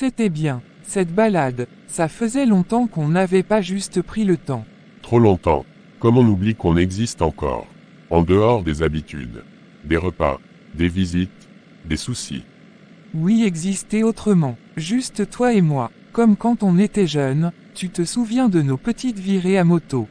C'était bien, cette balade, ça faisait longtemps qu'on n'avait pas juste pris le temps. Trop longtemps. Comme on oublie qu'on existe encore. En dehors des habitudes. Des repas, des visites, des soucis. Oui, exister autrement, juste toi et moi, comme quand on était jeune, tu te souviens de nos petites virées à moto.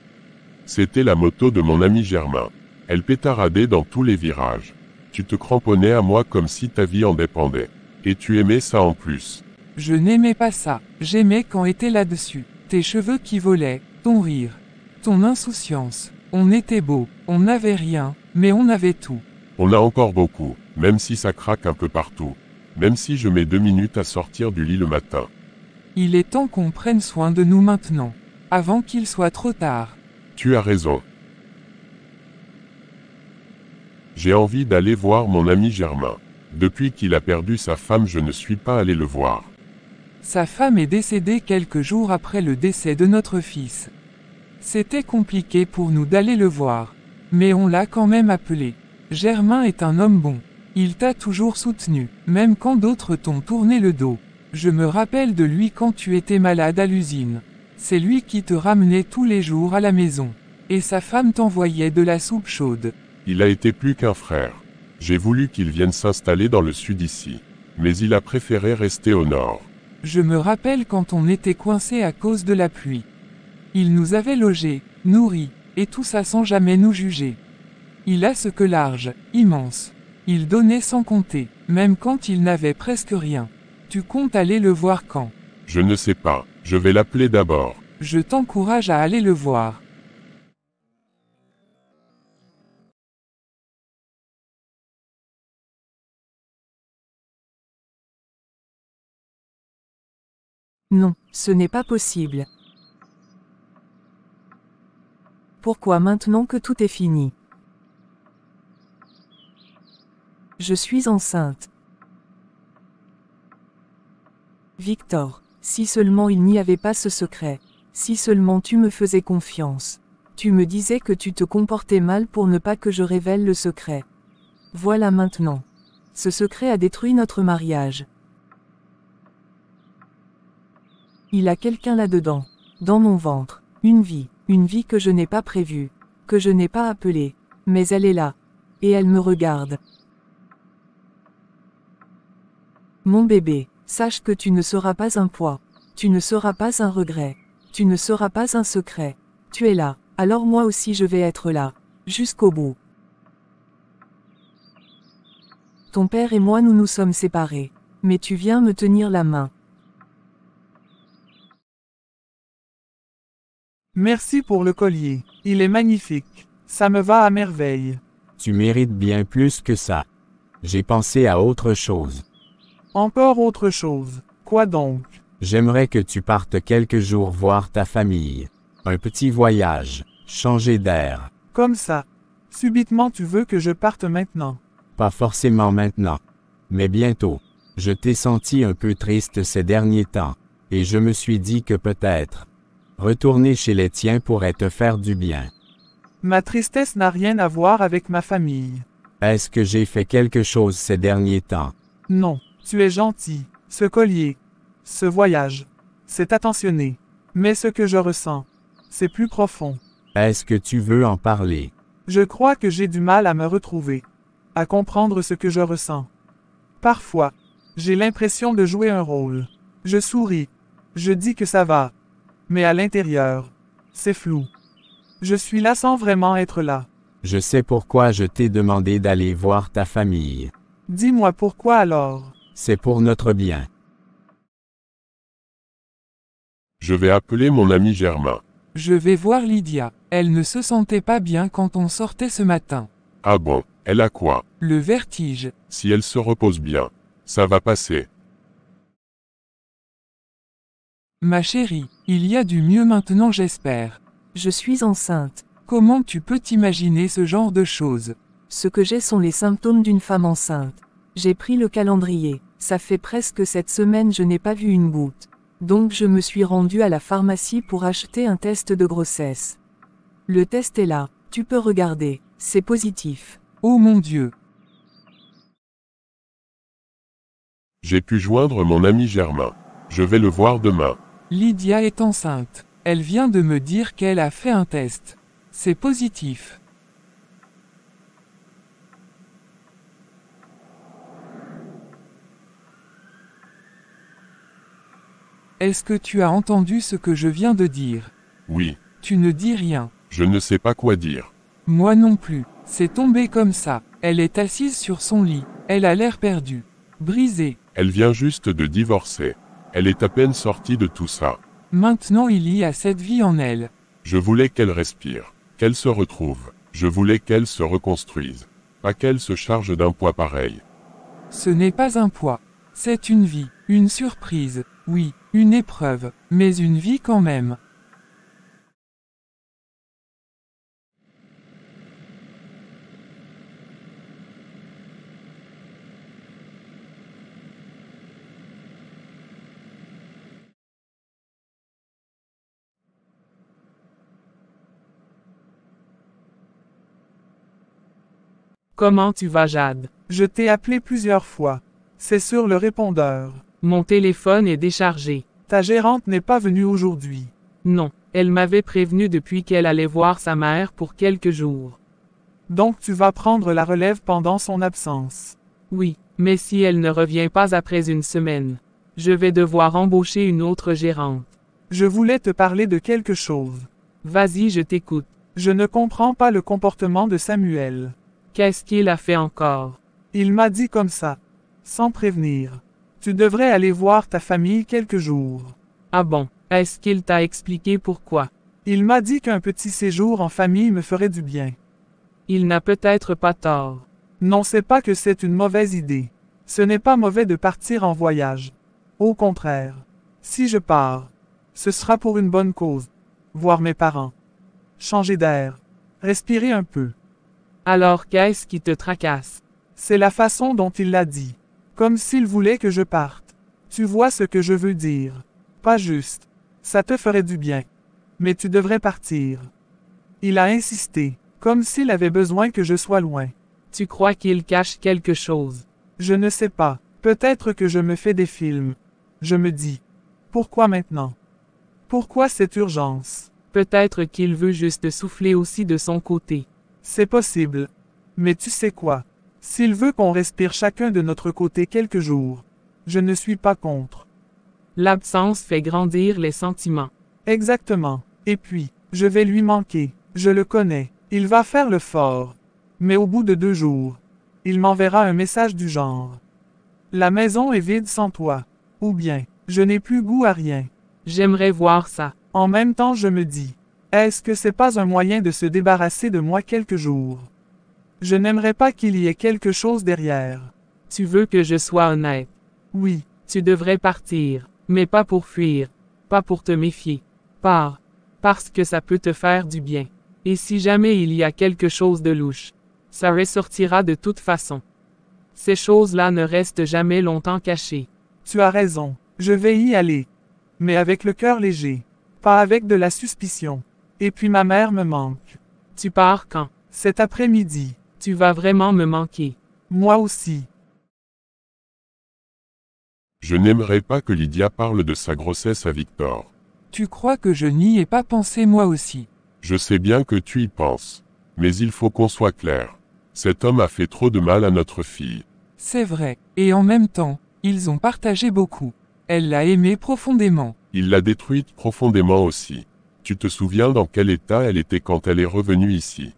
C'était la moto de mon ami Germain. Elle pétaradait dans tous les virages. Tu te cramponnais à moi comme si ta vie en dépendait. Et tu aimais ça en plus. Je n'aimais pas ça, j'aimais quand était là-dessus. Tes cheveux qui volaient, ton rire, ton insouciance. On était beaux, on n'avait rien, mais on avait tout. On a encore beaucoup, même si ça craque un peu partout. Même si je mets 2 minutes à sortir du lit le matin. Il est temps qu'on prenne soin de nous maintenant, avant qu'il soit trop tard. Tu as raison. J'ai envie d'aller voir mon ami Germain. Depuis qu'il a perdu sa femme, je ne suis pas allé le voir. Sa femme est décédée quelques jours après le décès de notre fils. C'était compliqué pour nous d'aller le voir. Mais on l'a quand même appelé. Germain est un homme bon. Il t'a toujours soutenu, même quand d'autres t'ont tourné le dos. Je me rappelle de lui quand tu étais malade à l'usine. C'est lui qui te ramenait tous les jours à la maison. Et sa femme t'envoyait de la soupe chaude. Il a été plus qu'un frère. J'ai voulu qu'il vienne s'installer dans le sud ici. Mais il a préféré rester au nord. Je me rappelle quand on était coincé à cause de la pluie. Il nous avait logés, nourris, et tout ça sans jamais nous juger. Il a ce que large, immense. Il donnait sans compter, même quand il n'avait presque rien. Tu comptes aller le voir quand? Je ne sais pas, je vais l'appeler d'abord. Je t'encourage à aller le voir. Non, ce n'est pas possible. Pourquoi maintenant que tout est fini? Je suis enceinte. Victor, si seulement il n'y avait pas ce secret, si seulement tu me faisais confiance. Tu me disais que tu te comportais mal pour ne pas que je révèle le secret. Voilà maintenant. Ce secret a détruit notre mariage. Il a quelqu'un là-dedans, dans mon ventre, une vie que je n'ai pas prévue, que je n'ai pas appelée, mais elle est là, et elle me regarde. Mon bébé, sache que tu ne seras pas un poids, tu ne seras pas un regret, tu ne seras pas un secret, tu es là, alors moi aussi je vais être là, jusqu'au bout. Ton père et moi nous nous sommes séparés, mais tu viens me tenir la main. Merci pour le collier, il est magnifique, ça me va à merveille. Tu mérites bien plus que ça. J'ai pensé à autre chose. Encore autre chose, quoi donc? J'aimerais que tu partes quelques jours voir ta famille. Un petit voyage, changer d'air. Comme ça. Subitement tu veux que je parte maintenant. Pas forcément maintenant, mais bientôt. Je t'ai senti un peu triste ces derniers temps, et je me suis dit que peut-être retourner chez les tiens pourrait te faire du bien. Ma tristesse n'a rien à voir avec ma famille. Est-ce que j'ai fait quelque chose ces derniers temps? Non, tu es gentil, ce collier, ce voyage, c'est attentionné. Mais ce que je ressens, c'est plus profond. Est-ce que tu veux en parler? Je crois que j'ai du mal à me retrouver, à comprendre ce que je ressens. Parfois, j'ai l'impression de jouer un rôle. Je souris, je dis que ça va. Mais à l'intérieur, c'est flou. Je suis là sans vraiment être là. Je sais pourquoi je t'ai demandé d'aller voir ta famille. Dis-moi pourquoi alors. C'est pour notre bien. Je vais appeler mon ami Germain. Je vais voir Lydia. Elle ne se sentait pas bien quand on sortait ce matin. Ah bon, elle a quoi? Le vertige. Si elle se repose bien, ça va passer. Ma chérie, il y a du mieux maintenant j'espère. Je suis enceinte. Comment tu peux t'imaginer ce genre de choses? Ce que j'ai sont les symptômes d'une femme enceinte. J'ai pris le calendrier. Ça fait presque 7 semaines je n'ai pas vu une goutte. Donc je me suis rendue à la pharmacie pour acheter un test de grossesse. Le test est là, tu peux regarder, c'est positif. Oh mon Dieu! J'ai pu joindre mon ami Germain. Je vais le voir demain. Lydia est enceinte. Elle vient de me dire qu'elle a fait un test. C'est positif. Est-ce que tu as entendu ce que je viens de dire? Oui. Tu ne dis rien. Je ne sais pas quoi dire. Moi non plus. C'est tombé comme ça. Elle est assise sur son lit. Elle a l'air perdue. Brisée. Elle vient juste de divorcer. Elle est à peine sortie de tout ça. Maintenant il y a cette vie en elle. Je voulais qu'elle respire, qu'elle se retrouve. Je voulais qu'elle se reconstruise. Pas qu'elle se charge d'un poids pareil. Ce n'est pas un poids. C'est une vie, une surprise, oui, une épreuve, mais une vie quand même. Comment tu vas, Jade? Je t'ai appelé plusieurs fois. C'est sur le répondeur. Mon téléphone est déchargé. Ta gérante n'est pas venue aujourd'hui. Non, elle m'avait prévenu depuis qu'elle allait voir sa mère pour quelques jours. Donc tu vas prendre la relève pendant son absence. Oui, mais si elle ne revient pas après une semaine, je vais devoir embaucher une autre gérante. Je voulais te parler de quelque chose. Vas-y, je t'écoute. Je ne comprends pas le comportement de Samuel. Qu'est-ce qu'il a fait encore? Il m'a dit comme ça, sans prévenir. Tu devrais aller voir ta famille quelques jours. Ah bon, est-ce qu'il t'a expliqué pourquoi? Il m'a dit qu'un petit séjour en famille me ferait du bien. Il n'a peut-être pas tort. Non, c'est pas que c'est une mauvaise idée. Ce n'est pas mauvais de partir en voyage. Au contraire. Si je pars, ce sera pour une bonne cause. Voir mes parents. Changer d'air. Respirer un peu. Alors qu'est-ce qui te tracasse? C'est la façon dont il l'a dit. Comme s'il voulait que je parte. Tu vois ce que je veux dire. Pas juste. Ça te ferait du bien. Mais tu devrais partir. Il a insisté, comme s'il avait besoin que je sois loin. Tu crois qu'il cache quelque chose? Je ne sais pas. Peut-être que je me fais des films. Je me dis. Pourquoi maintenant? Pourquoi cette urgence? Peut-être qu'il veut juste souffler aussi de son côté. C'est possible. Mais tu sais quoi? S'il veut qu'on respire chacun de notre côté quelques jours, je ne suis pas contre. L'absence fait grandir les sentiments. Exactement. Et puis, je vais lui manquer. Je le connais. Il va faire le fort. Mais au bout de 2 jours, il m'enverra un message du genre. La maison est vide sans toi. Ou bien, je n'ai plus goût à rien. J'aimerais voir ça. En même temps, je me dis, est-ce que c'est pas un moyen de se débarrasser de moi quelques jours? Je n'aimerais pas qu'il y ait quelque chose derrière. Tu veux que je sois honnête? Oui. Tu devrais partir, mais pas pour fuir, pas pour te méfier. Pars, parce que ça peut te faire du bien. Et si jamais il y a quelque chose de louche, ça ressortira de toute façon. Ces choses-là ne restent jamais longtemps cachées. Tu as raison, je vais y aller. Mais avec le cœur léger, pas avec de la suspicion. Et puis ma mère me manque. Tu pars quand? Cet après-midi. Tu vas vraiment me manquer. Moi aussi. Je n'aimerais pas que Lydia parle de sa grossesse à Victor. Tu crois que je n'y ai pas pensé moi aussi? Je sais bien que tu y penses. Mais il faut qu'on soit clair. Cet homme a fait trop de mal à notre fille. C'est vrai, et en même temps, ils ont partagé beaucoup. Elle l'a aimé profondément. Il l'a détruite profondément aussi. Tu te souviens dans quel état elle était quand elle est revenue ici?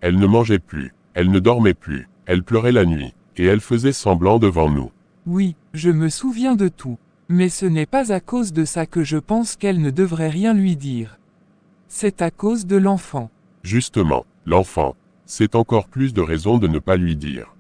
Elle ne mangeait plus, elle ne dormait plus, elle pleurait la nuit, et elle faisait semblant devant nous. Oui, je me souviens de tout. Mais ce n'est pas à cause de ça que je pense qu'elle ne devrait rien lui dire. C'est à cause de l'enfant. Justement, l'enfant. C'est encore plus de raison de ne pas lui dire.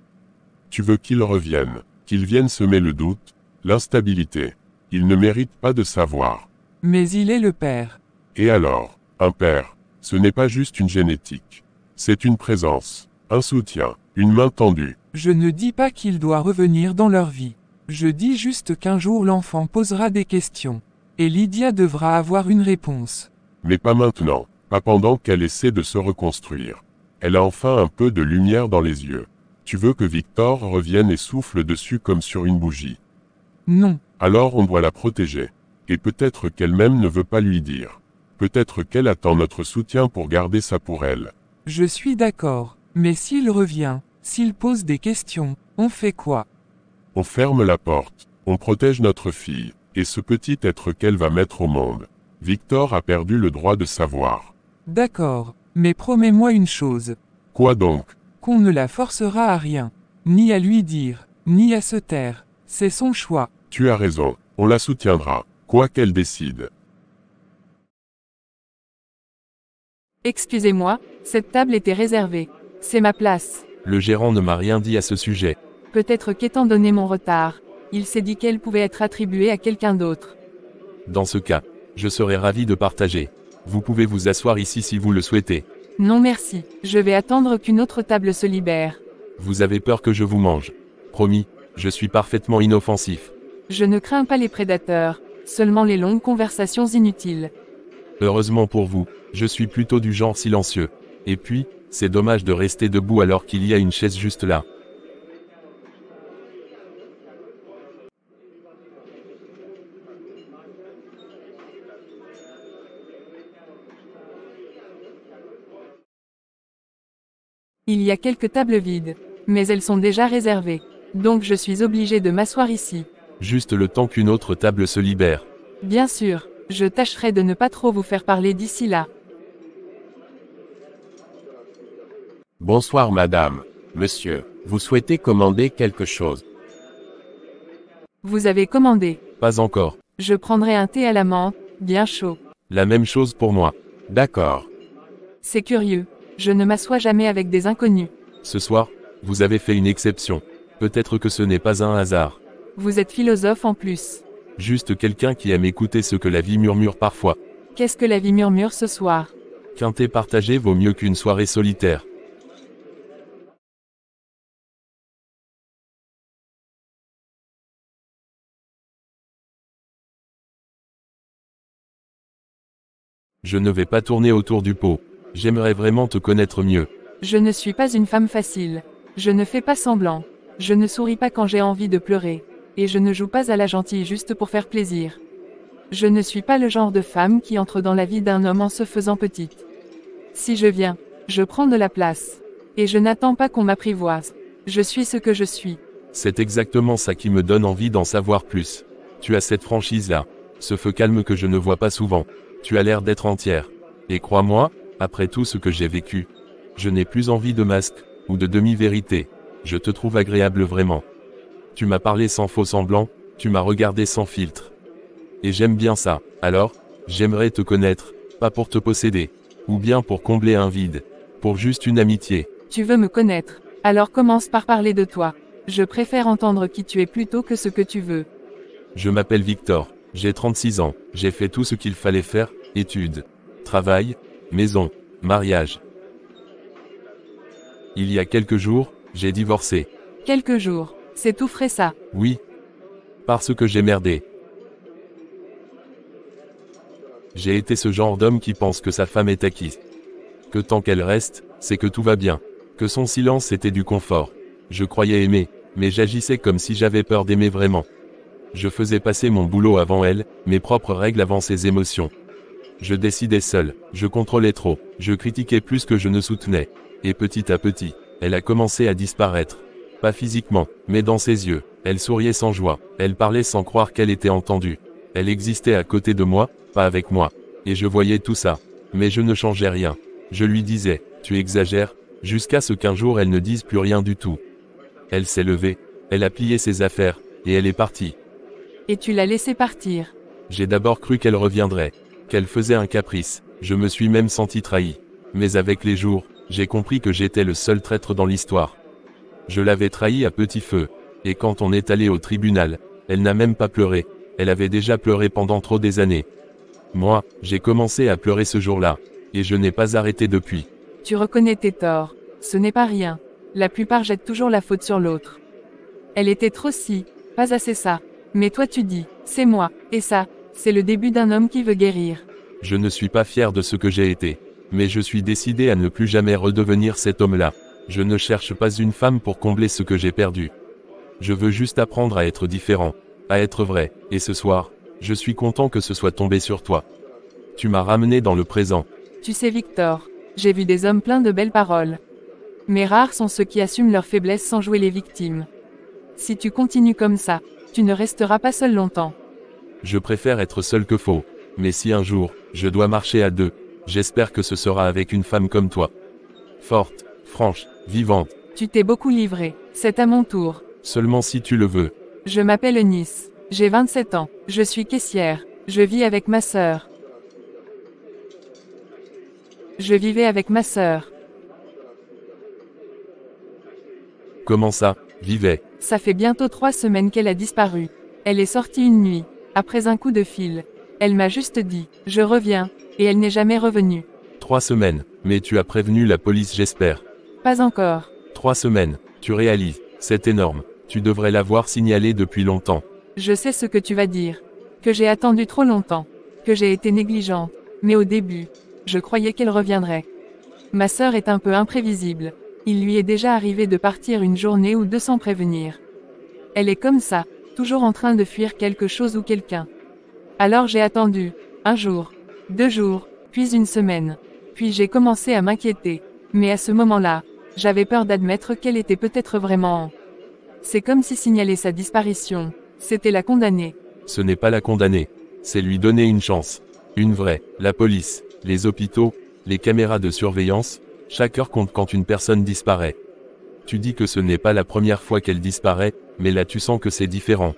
Tu veux qu'il revienne, qu'il vienne semer le doute, l'instabilité. Il ne mérite pas de savoir. Mais il est le père. Et alors, un père, ce n'est pas juste une génétique. C'est une présence, un soutien, une main tendue. Je ne dis pas qu'il doit revenir dans leur vie. Je dis juste qu'un jour l'enfant posera des questions. Et Lydia devra avoir une réponse. Mais pas maintenant, pas pendant qu'elle essaie de se reconstruire. Elle a enfin un peu de lumière dans les yeux. Tu veux que Victor revienne et souffle dessus comme sur une bougie. Non. Alors on doit la protéger. Et peut-être qu'elle-même ne veut pas lui dire. Peut-être qu'elle attend notre soutien pour garder ça pour elle. Je suis d'accord. Mais s'il revient, s'il pose des questions, on fait quoi? On ferme la porte. On protège notre fille. Et ce petit être qu'elle va mettre au monde. Victor a perdu le droit de savoir. D'accord. Mais promets-moi une chose. Quoi donc? Qu'on ne la forcera à rien. Ni à lui dire, ni à se taire. C'est son choix. Tu as raison. On la soutiendra. Quoi qu'elle décide. Excusez-moi, cette table était réservée. C'est ma place. Le gérant ne m'a rien dit à ce sujet. Peut-être qu'étant donné mon retard, il s'est dit qu'elle pouvait être attribuée à quelqu'un d'autre. Dans ce cas, je serais ravi de partager. Vous pouvez vous asseoir ici si vous le souhaitez. Non merci, je vais attendre qu'une autre table se libère. Vous avez peur que je vous mange. Promis, je suis parfaitement inoffensif. Je ne crains pas les prédateurs, seulement les longues conversations inutiles. Heureusement pour vous, je suis plutôt du genre silencieux. Et puis, c'est dommage de rester debout alors qu'il y a une chaise juste là. Il y a quelques tables vides, mais elles sont déjà réservées. Donc je suis obligé de m'asseoir ici. Juste le temps qu'une autre table se libère. Bien sûr, je tâcherai de ne pas trop vous faire parler d'ici là. Bonsoir madame, monsieur, vous souhaitez commander quelque chose? Vous avez commandé. Pas encore. Je prendrai un thé à la menthe, bien chaud. La même chose pour moi. D'accord. C'est curieux. Je ne m'assois jamais avec des inconnus. Ce soir, vous avez fait une exception. Peut-être que ce n'est pas un hasard. Vous êtes philosophe en plus. Juste quelqu'un qui aime écouter ce que la vie murmure parfois. Qu'est-ce que la vie murmure ce soir? Qu'un thé partagé vaut mieux qu'une soirée solitaire. Je ne vais pas tourner autour du pot. J'aimerais vraiment te connaître mieux. Je ne suis pas une femme facile. Je ne fais pas semblant. Je ne souris pas quand j'ai envie de pleurer. Et je ne joue pas à la gentille juste pour faire plaisir. Je ne suis pas le genre de femme qui entre dans la vie d'un homme en se faisant petite. Si je viens, je prends de la place. Et je n'attends pas qu'on m'apprivoise. Je suis ce que je suis. C'est exactement ça qui me donne envie d'en savoir plus. Tu as cette franchise-là. Ce feu calme que je ne vois pas souvent. Tu as l'air d'être entière. Et crois-moi, après tout ce que j'ai vécu, je n'ai plus envie de masque, ou de demi-vérité. Je te trouve agréable vraiment. Tu m'as parlé sans faux semblant, tu m'as regardé sans filtre. Et j'aime bien ça. Alors, j'aimerais te connaître, pas pour te posséder, ou bien pour combler un vide, pour juste une amitié. Tu veux me connaître. Alors commence par parler de toi. Je préfère entendre qui tu es plutôt que ce que tu veux. Je m'appelle Victor, j'ai 36 ans, j'ai fait tout ce qu'il fallait faire, études, travail, maison, mariage. Il y a quelques jours, j'ai divorcé. Quelques jours, c'est tout frais ça. Oui. Parce que j'ai merdé. J'ai été ce genre d'homme qui pense que sa femme est acquise. Que tant qu'elle reste, c'est que tout va bien. Que son silence était du confort. Je croyais aimer, mais j'agissais comme si j'avais peur d'aimer vraiment. Je faisais passer mon boulot avant elle, mes propres règles avant ses émotions. Je décidais seul, je contrôlais trop, je critiquais plus que je ne soutenais. Et petit à petit, elle a commencé à disparaître. Pas physiquement, mais dans ses yeux. Elle souriait sans joie, elle parlait sans croire qu'elle était entendue. Elle existait à côté de moi, pas avec moi. Et je voyais tout ça. Mais je ne changeais rien. Je lui disais, tu exagères, jusqu'à ce qu'un jour elle ne dise plus rien du tout. Elle s'est levée, elle a plié ses affaires, et elle est partie. Et tu l'as laissé partir. J'ai d'abord cru qu'elle reviendrait, qu'elle faisait un caprice, je me suis même senti trahi. Mais avec les jours, j'ai compris que j'étais le seul traître dans l'histoire. Je l'avais trahi à petit feu, et quand on est allé au tribunal, elle n'a même pas pleuré, elle avait déjà pleuré pendant trop des années. Moi, j'ai commencé à pleurer ce jour-là, et je n'ai pas arrêté depuis. Tu reconnais tes torts, ce n'est pas rien. La plupart jettent toujours la faute sur l'autre. Elle était trop si, pas assez ça. Mais toi tu dis, c'est moi, et ça, c'est le début d'un homme qui veut guérir. Je ne suis pas fier de ce que j'ai été. Mais je suis décidé à ne plus jamais redevenir cet homme-là. Je ne cherche pas une femme pour combler ce que j'ai perdu. Je veux juste apprendre à être différent. à être vrai, et ce soir, je suis content que ce soit tombé sur toi. Tu m'as ramené dans le présent. Tu sais Victor, j'ai vu des hommes pleins de belles paroles. Mais rares sont ceux qui assument leurs faiblesses sans jouer les victimes. Si tu continues comme ça, tu ne resteras pas seul longtemps. Je préfère être seul que faux. Mais si un jour, je dois marcher à deux, j'espère que ce sera avec une femme comme toi. Forte, franche, vivante. Tu t'es beaucoup livré, c'est à mon tour. Seulement si tu le veux. Je m'appelle Eunice, j'ai 27 ans, je suis caissière, je vis avec ma sœur. Je vivais avec ma sœur. Comment ça, vivait? Ça fait bientôt 3 semaines qu'elle a disparu. Elle est sortie une nuit, après un coup de fil. Elle m'a juste dit, je reviens, et elle n'est jamais revenue. 3 semaines, mais tu as prévenu la police j'espère. Pas encore. 3 semaines, tu réalises, c'est énorme. Tu devrais l'avoir signalé depuis longtemps. Je sais ce que tu vas dire. Que j'ai attendu trop longtemps. Que j'ai été négligente. Mais au début, je croyais qu'elle reviendrait. Ma sœur est un peu imprévisible. Il lui est déjà arrivé de partir une journée ou deux sans prévenir. Elle est comme ça, toujours en train de fuir quelque chose ou quelqu'un. Alors j'ai attendu, 1 jour, 2 jours, puis 1 semaine. Puis j'ai commencé à m'inquiéter. Mais à ce moment-là, j'avais peur d'admettre qu'elle était peut-être vraiment... C'est comme si signaler sa disparition, c'était la condamner. Ce n'est pas la condamner. C'est lui donner une chance. Une vraie. La police, les hôpitaux, les caméras de surveillance, chaque heure compte quand une personne disparaît. Tu dis que ce n'est pas la première fois qu'elle disparaît, mais là tu sens que c'est différent.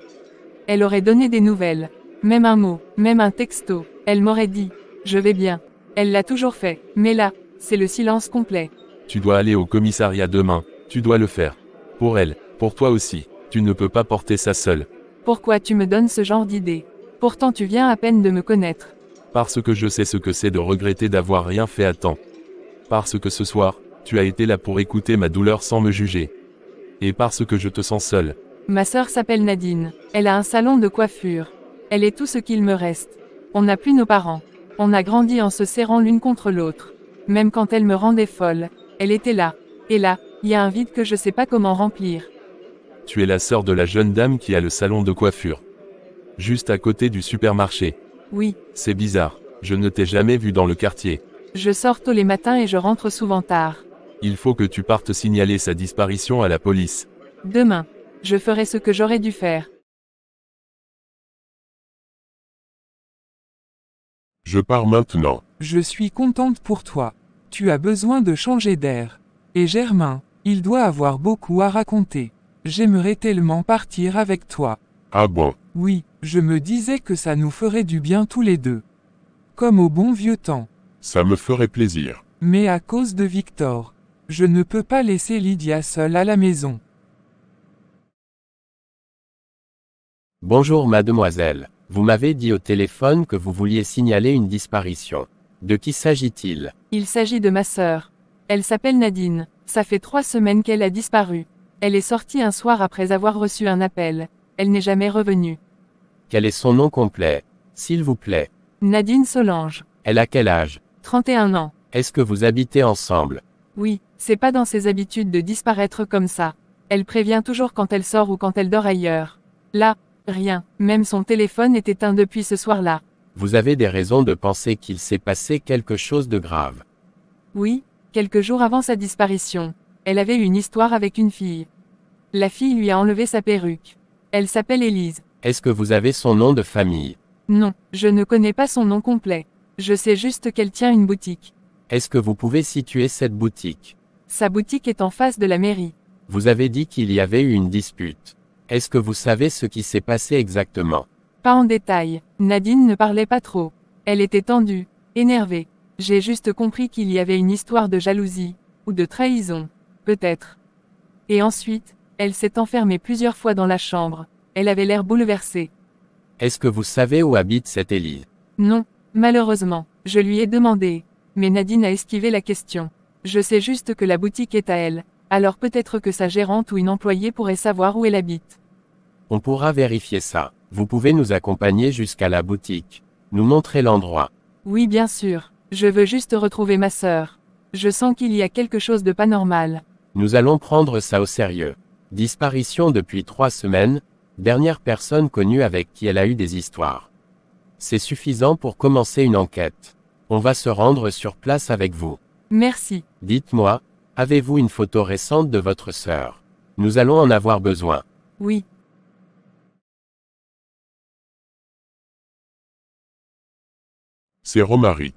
Elle aurait donné des nouvelles. Même un mot, même un texto. Elle m'aurait dit, je vais bien. Elle l'a toujours fait. Mais là, c'est le silence complet. Tu dois aller au commissariat demain. Tu dois le faire. Pour elle, pour toi aussi. Tu ne peux pas porter ça seul. Pourquoi tu me donnes ce genre d'idée? Pourtant tu viens à peine de me connaître. Parce que je sais ce que c'est de regretter d'avoir rien fait à temps. Parce que ce soir, tu as été là pour écouter ma douleur sans me juger. Et parce que je te sens seul. Ma sœur s'appelle Nadine. Elle a un salon de coiffure. Elle est tout ce qu'il me reste. On n'a plus nos parents. On a grandi en se serrant l'une contre l'autre. Même quand elle me rendait folle, elle était là. Et là, il y a un vide que je sais pas comment remplir. Tu es la sœur de la jeune dame qui a le salon de coiffure. Juste à côté du supermarché. Oui. C'est bizarre. Je ne t'ai jamais vu dans le quartier. Je sors tôt les matins et je rentre souvent tard. Il faut que tu partes signaler sa disparition à la police. Demain. Je ferai ce que j'aurais dû faire. Je pars maintenant. Je suis contente pour toi. Tu as besoin de changer d'air. Et Germain, il doit avoir beaucoup à raconter. J'aimerais tellement partir avec toi. Ah bon? Oui, je me disais que ça nous ferait du bien tous les deux. Comme au bon vieux temps. Ça me ferait plaisir. Mais à cause de Victor. Je ne peux pas laisser Lydia seule à la maison. Bonjour mademoiselle. Vous m'avez dit au téléphone que vous vouliez signaler une disparition. De qui s'agit-il? Il s'agit de ma sœur. Elle s'appelle Nadine. Ça fait 3 semaines qu'elle a disparu. Elle est sortie un soir après avoir reçu un appel. Elle n'est jamais revenue. Quel est son nom complet? S'il vous plaît. Nadine Solange. Elle a quel âge? 31 ans. Est-ce que vous habitez ensemble? Oui, c'est pas dans ses habitudes de disparaître comme ça. Elle prévient toujours quand elle sort ou quand elle dort ailleurs. Là, rien. Même son téléphone est éteint depuis ce soir-là. Vous avez des raisons de penser qu'il s'est passé quelque chose de grave. Oui, quelques jours avant sa disparition. Elle avait eu une histoire avec une fille. La fille lui a enlevé sa perruque. Elle s'appelle Élise. Est-ce que vous avez son nom de famille? Non, je ne connais pas son nom complet. Je sais juste qu'elle tient une boutique. Est-ce que vous pouvez situer cette boutique? Sa boutique est en face de la mairie. Vous avez dit qu'il y avait eu une dispute. Est-ce que vous savez ce qui s'est passé exactement? Pas en détail. Nadine ne parlait pas trop. Elle était tendue, énervée. J'ai juste compris qu'il y avait une histoire de jalousie, ou de trahison, peut-être. Et ensuite, elle s'est enfermée plusieurs fois dans la chambre. Elle avait l'air bouleversée. Est-ce que vous savez où habite cette Élise? Non, malheureusement, je lui ai demandé. Mais Nadine a esquivé la question. Je sais juste que la boutique est à elle. Alors peut-être que sa gérante ou une employée pourrait savoir où elle habite. On pourra vérifier ça. Vous pouvez nous accompagner jusqu'à la boutique. Nous montrer l'endroit. Oui, bien sûr. Je veux juste retrouver ma sœur. Je sens qu'il y a quelque chose de pas normal. Nous allons prendre ça au sérieux. Disparition depuis 3 semaines? Dernière personne connue avec qui elle a eu des histoires. C'est suffisant pour commencer une enquête. On va se rendre sur place avec vous. Merci. Dites-moi, avez-vous une photo récente de votre sœur? Nous allons en avoir besoin. Oui. C'est Romaric.